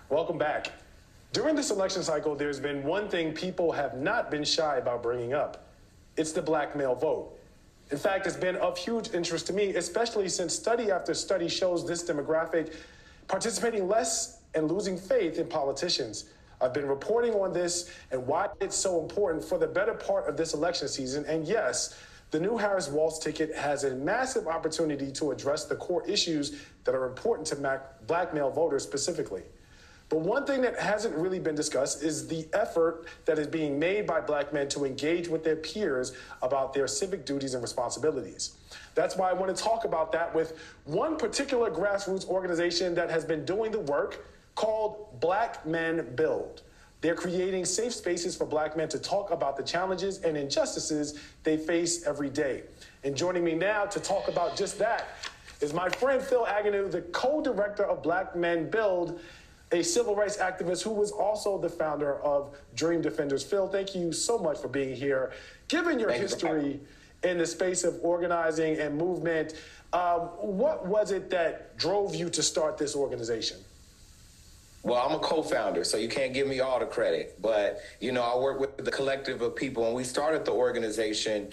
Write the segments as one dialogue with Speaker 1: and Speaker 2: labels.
Speaker 1: Welcome back. During this election cycle, there's been one thing people have not been shy about bringing up. It's the black male vote. In fact, it's been of huge interest to me, especially since study after study shows this demographic participating less and losing faith in politicians. I've been reporting on this and why it's so important for the better part of this election season. And yes, the new Harris-Walz ticket has a massive opportunity to address the core issues that are important to black male voters specifically. But one thing that hasn't really been discussed is the effort that is being made by black men to engage with their peers about their civic duties and responsibilities. That's why I want to talk about that with one particular grassroots organization that has been doing the work called Black Men Build. They're creating safe spaces for black men to talk about the challenges and injustices they face every day. And joining me now to talk about just that is my friend Phil Agnew, the co-director of Black Men Build, a civil rights activist who was also the founder of Dream Defenders. Phil, thank you so much for being here. Given your history in the space of organizing and movement, what was it that drove you to start this organization?
Speaker 2: Well, I'm a co-founder, so you can't give me all the credit. But, I work with the collective of people, and we started the organization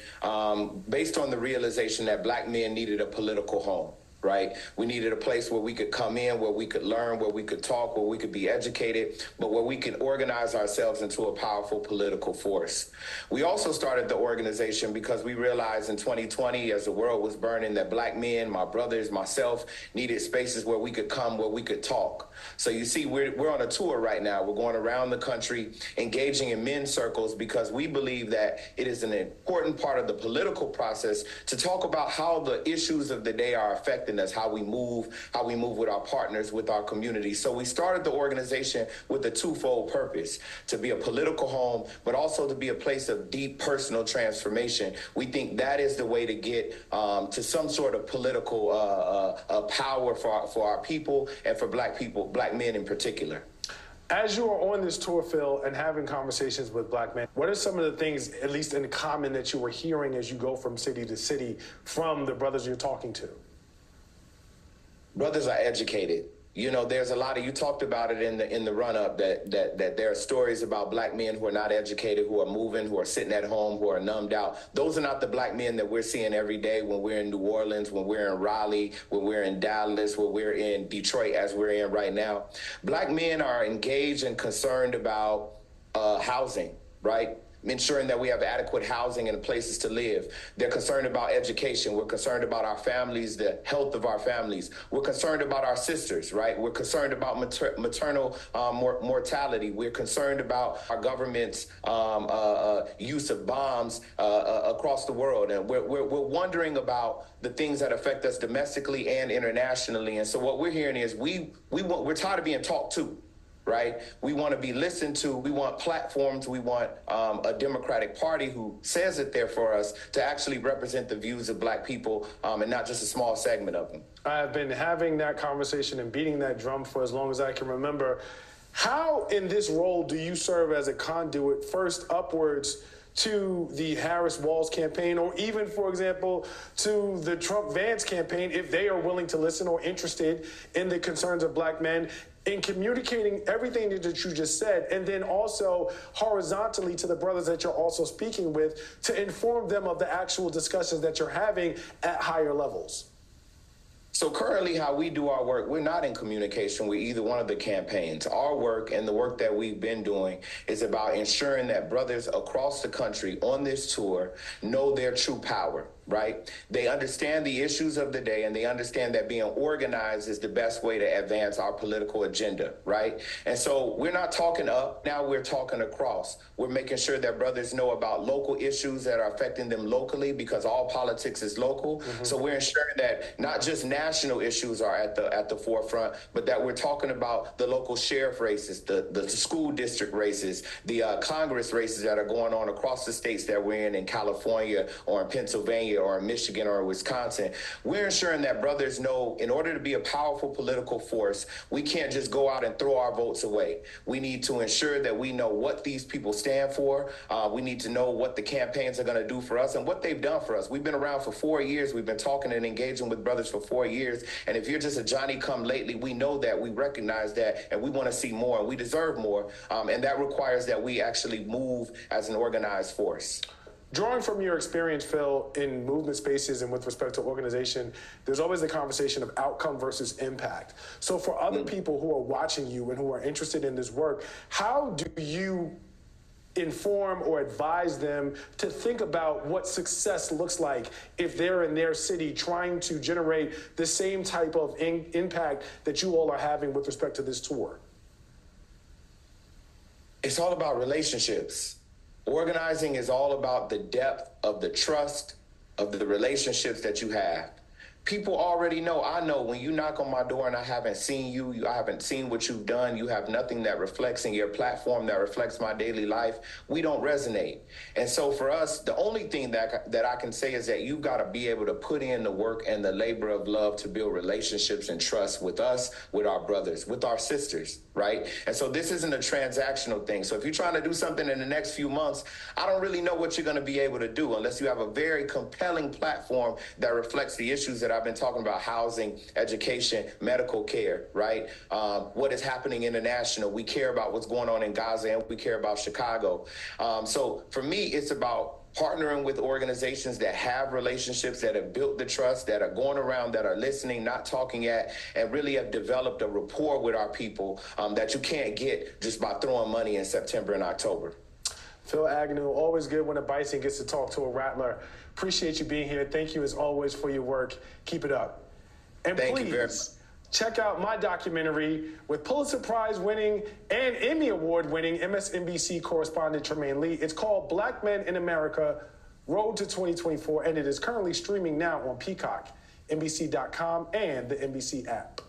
Speaker 2: based on the realization that black men needed a political home. Right? We needed a place where we could come in, where we could learn, where we could talk, where we could be educated, but where we could organize ourselves into a powerful political force. We also started the organization because we realized in 2020, as the world was burning, that black men, my brothers, myself, needed spaces where we could come, where we could talk. So you see, we're on a tour right now. We're going around the country, engaging in men's circles, because we believe that it is an important part of the political process to talk about how the issues of the day are affecting us, how we move with our partners, with our community. So we started the organization with a twofold purpose: to be a political home, but also to be a place of deep personal transformation. We think that is the way to get to some sort of political power for our people and for black people, black men in particular.
Speaker 1: As you are on this tour, Phil, and having conversations with black men, what are some of the things, at least in common, that you were hearing as you go from city to city from the brothers you're talking to?
Speaker 2: Brothers are educated. There's a lot of, you talked about it in the run-up, that there are stories about black men who are not educated, who are moving, who are sitting at home, who are numbed out. Those are not the black men that we're seeing every day when we're in New Orleans, when we're in Raleigh, when we're in Dallas, when we're in Detroit, as we're in right now. Black men are engaged and concerned about housing, right? Ensuring that we have adequate housing and places to live. They're concerned about education. We're concerned about our families, the health of our families. We're concerned about our sisters, right? We're concerned about maternal mortality. We're concerned about our government's use of bombs across the world. And we're wondering about the things that affect us domestically and internationally. And so what we're hearing is we're tired of being talked to. Right? We want to be listened to. We want platforms. We want a Democratic Party who says it there for us to actually represent the views of black people and not just a small segment of them.
Speaker 1: I've been having that conversation and beating that drum for as long as I can remember. How in this role do you serve as a conduit, first upwards to the Harris-Walz campaign, or even, for example, to the Trump-Vance campaign, if they are willing to listen or interested in the concerns of black men, in communicating everything that you just said, and then also horizontally to the brothers that you're also speaking with to inform them of the actual discussions that you're having at higher levels?
Speaker 2: So currently how we do our work, we're not in communication with either one of the campaigns. Our work and the work that we've been doing is about ensuring that brothers across the country on this tour know their true power. Right? They understand the issues of the day, and they understand that being organized is the best way to advance our political agenda, right? And so we're not talking up, now we're talking across. We're making sure that brothers know about local issues that are affecting them locally, because all politics is local. Mm-hmm. So we're ensuring that not just national issues are at the forefront, but that we're talking about the local sheriff races, the school district races, the Congress races that are going on across the states that we're in California or in Pennsylvania, Virginia or Michigan or Wisconsin, we're ensuring that brothers know in order to be a powerful political force, we can't just go out and throw our votes away. We need to ensure that we know what these people stand for. We need to know what the campaigns are going to do for us and what they've done for us. We've been around for 4 years. We've been talking and engaging with brothers for 4 years. And if you're just a Johnny come lately, we know that, we recognize that, and we want to see more, and we deserve more. And that requires that we actually move as an organized force.
Speaker 1: Drawing from your experience, Phil, in movement spaces and with respect to organization, there's always the conversation of outcome versus impact. So for other people who are watching you and who are interested in this work, how do you inform or advise them to think about what success looks like if they're in their city trying to generate the same type of impact that you all are having with respect to this tour?
Speaker 2: It's all about relationships. Organizing is all about the depth of the trust of the relationships that you have. People already know, I know when you knock on my door and I haven't seen you, I haven't seen what you've done, you have nothing that reflects in your platform that reflects my daily life, we don't resonate. And so for us, the only thing that I can say is that you've got to be able to put in the work and the labor of love to build relationships and trust with us, with our brothers, with our sisters, right? And so this isn't a transactional thing. So if you're trying to do something in the next few months, I don't really know what you're going to be able to do unless you have a very compelling platform that reflects the issues that I've been talking about: housing, education, medical care, right? What is happening international. We care about what's going on in Gaza, and we care about Chicago. So for me, it's about partnering with organizations that have relationships, that have built the trust, that are going around, that are listening, not talking at, and really have developed a rapport with our people that you can't get just by throwing money in September and October.
Speaker 1: Phil Agnew, always good when a bison gets to talk to a rattler. Appreciate you being here. Thank you as always for your work. Keep it up. And
Speaker 2: Thank you very much.
Speaker 1: please check out my documentary with Pulitzer Prize winning and Emmy Award winning MSNBC correspondent Tremaine Lee. It's called Black Men in America, Road to 2024, and it is currently streaming now on Peacock, NBC.com, and the NBC app.